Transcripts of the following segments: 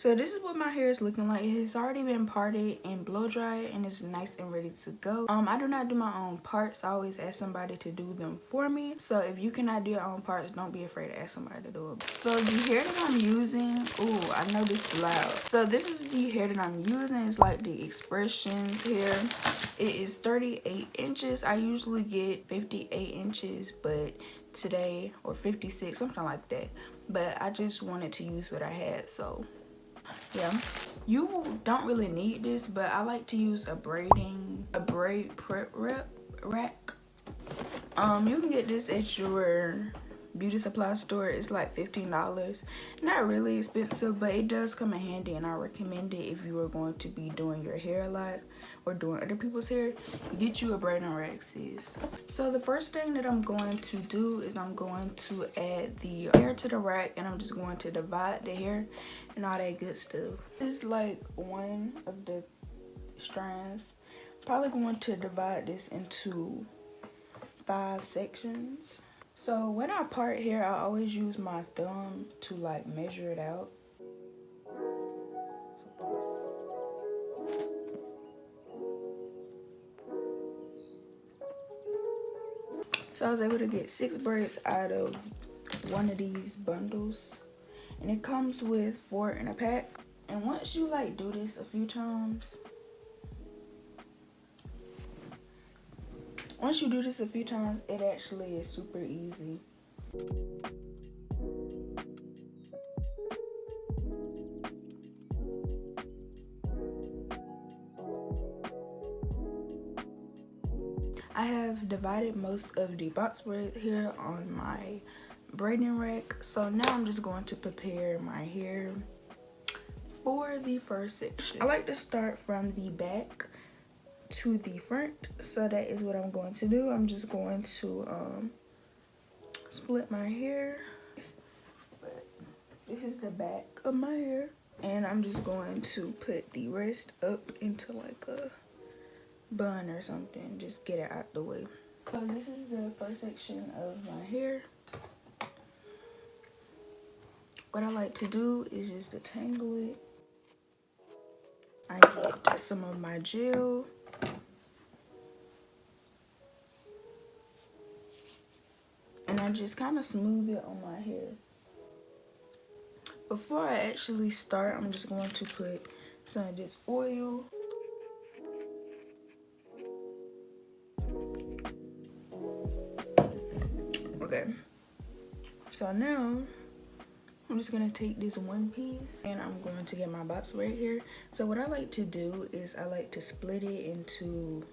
So this is what my hair is looking like. It has already been parted and blow dried and it's nice and ready to go. I do not do my own parts. I always ask somebody to do them for me. So if you cannot do your own parts, don't be afraid to ask somebody to do it. So the hair that I'm using, ooh, I know this is loud. So this is the hair that I'm using. It's like the Expressions hair. It is 38 inches. I usually get 58 inches, but today, or 56, something like that. But I just wanted to use what I had, so yeah. You don't really need this, but I like to use a braid prep rack. You can get this at your beauty supply store. It's like $15. Not really expensive, but it does come in handy, and I recommend it if you are going to be doing your hair a lot or doing other people's hair. Get you a braiding rack, sis. So the first thing that I'm going to do is I'm going to add the hair to the rack, and I'm just going to divide the hair and all that good stuff. This is like one of the strands. Probably going to divide this into 5 sections. So when I part hair, I always use my thumb to like measure it out. So I was able to get 6 braids out of one of these bundles. And it comes with 4 in a pack. And once you like do this a few times, it actually is super easy. I have divided most of the box braid here on my braiding rack. So now I'm just going to prepare my hair for the first section. I like to start from the back to the front. So that is what I'm going to do. I'm just going to split my hair. This is the back of my hair. And I'm just going to put the rest up into like a bun or something. Just get it out the way. So this is the first section of my hair. What I like to do is just detangle it. I get some of my gel. And I just kind of smooth it on my hair. Before I actually start, I'm just going to put some of this oil. Okay. So now, I'm just going to take this one piece and I'm going to get my box right here. So what I like to do is I like to split it into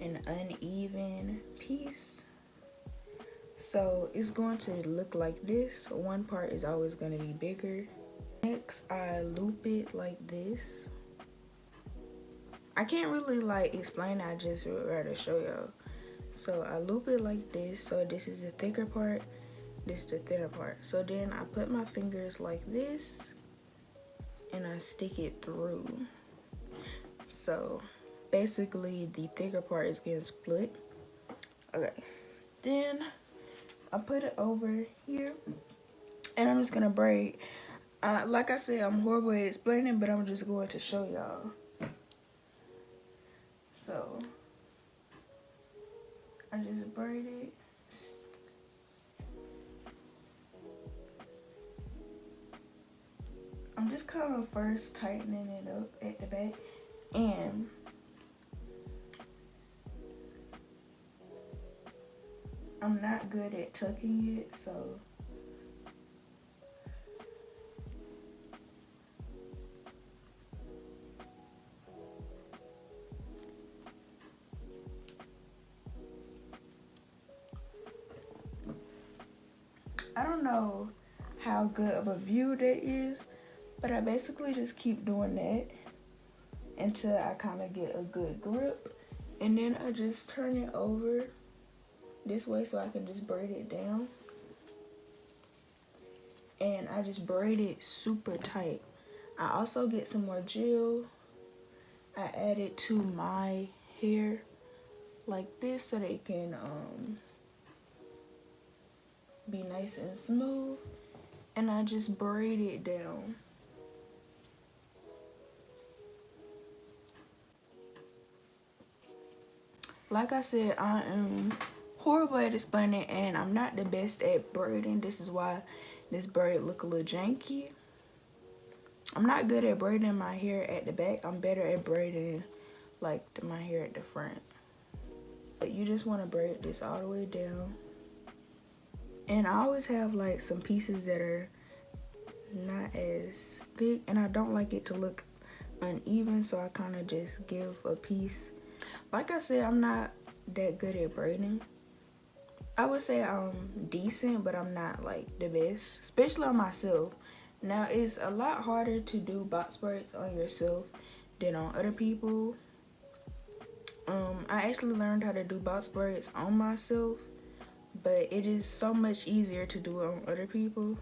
an uneven piece. So it's going to look like this. One part is always going to be bigger. Next, I loop it like this. I can't really like explain it, I just would rather show y'all. So I loop it like this. So this is the thicker part, this is the thinner part. So then I put my fingers like this and I stick it through. So basically the thicker part is getting split. Okay, then I put it over here and I'm just gonna braid. Like I said, I'm horrible at explaining, but I'm just going to show y'all. So I just braid it. I'm just kind of first tightening it up at the back, and I'm not good at tucking it, so I don't know how good of a view that is, but I basically just keep doing that until I kind of get a good grip, and then I just turn it over this way so I can just braid it down. And I just braid it super tight. I also get some more gel. I add it to my hair like this so they can be nice and smooth. And I just braid it down. Like I said, I am horrible at explaining and I'm not the best at braiding. This is why this braid look a little janky. I'm not good at braiding my hair at the back. I'm better at braiding like my hair at the front. But you just want to braid this all the way down. And I always have like some pieces that are not as thick and I don't like it to look uneven, so I kind of just give a piece. Like I said, I'm not that good at braiding. I would say I'm decent, but I'm not like the best, especially on myself. Now it's a lot harder to do box braids on yourself than on other people. I actually learned how to do box braids on myself, but it is so much easier to do it on other people.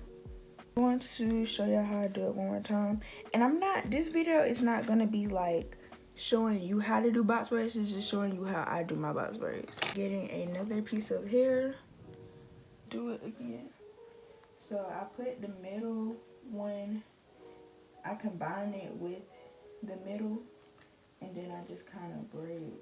I want to show you how I do it one more time. And this video is not gonna be like showing you how to do box braids, it's just showing you how I do my box braids. Getting another piece of hair, do it again. So I put the middle one, I combine it with the middle, and then I just kind of braid.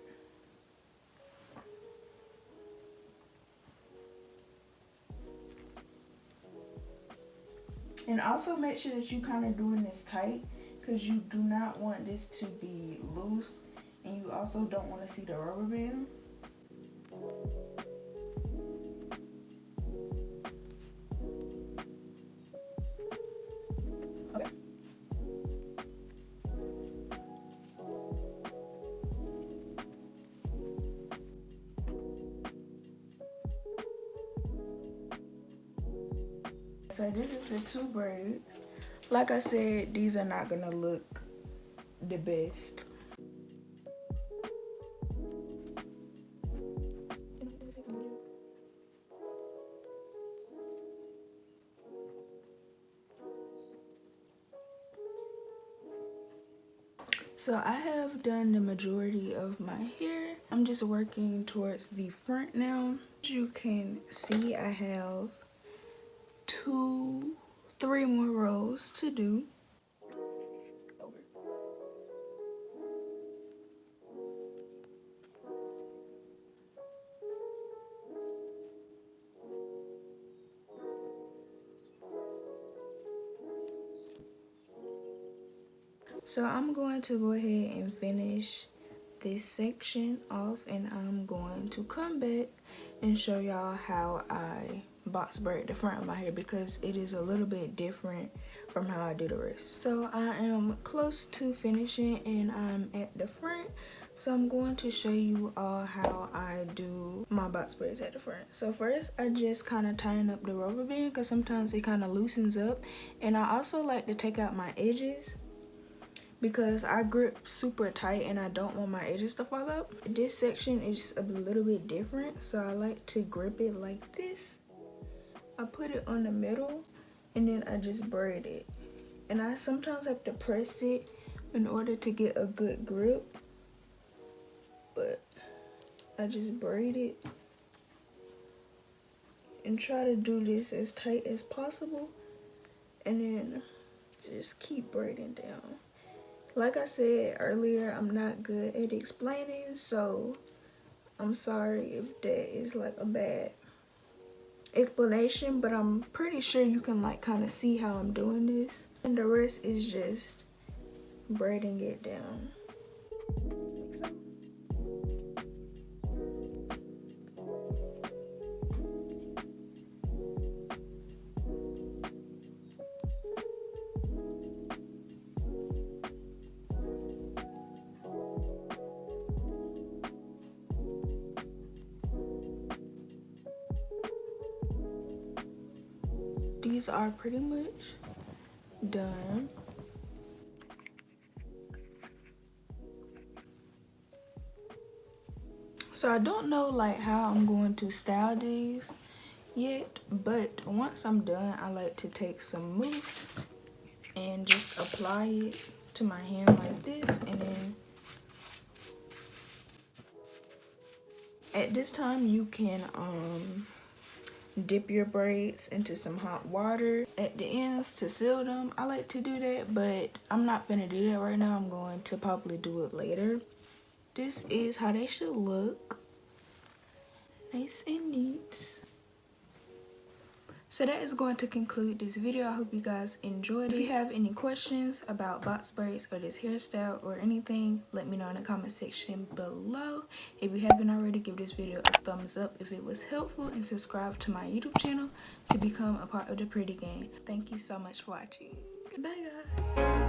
And also make sure that you kind of doing this tight, because you do not want this to be loose, and you also don't want to see the rubber band. Okay. So this is the two braids. Like I said, these are not gonna look the best. So I have done the majority of my hair. I'm just working towards the front now. As you can see, I have 3 more rows to do. So I'm going to go ahead and finish this section off, and I'm going to come back and show y'all how I box braid the front of my hair, because it is a little bit different from how I do the rest. So I am close to finishing and I'm at the front. So I'm going to show you all how I do my box braids at the front. So first I just kind of tighten up the rubber band, because sometimes it kind of loosens up. And I also like to take out my edges, because I grip super tight and I don't want my edges to fall out. This section is a little bit different, so I like to grip it like this. I put it on the middle and then I just braid it. And I sometimes have to press it in order to get a good grip, but I just braid it and try to do this as tight as possible, and then just keep braiding down. Like I said earlier, I'm not good at explaining, so I'm sorry if that is like a bad explanation, but I'm pretty sure you can like kind of see how I'm doing this. And the rest is just braiding it down. Like so. These are pretty much done. So I don't know like how I'm going to style these yet, but once I'm done, I like to take some mousse and just apply it to my hand like this, and then at this time you can dip your braids into some hot water at the ends to seal them. I like to do that, but I'm not gonna do that right now. I'm going to probably do it later. This is how they should look. Nice and neat. So that is going to conclude this video. I hope you guys enjoyed it. If you have any questions about box braids or this hairstyle or anything, let me know in the comment section below. If you haven't already, give this video a thumbs up if it was helpful, and subscribe to my YouTube channel to become a part of the pretty gang. Thank you so much for watching. Goodbye, guys.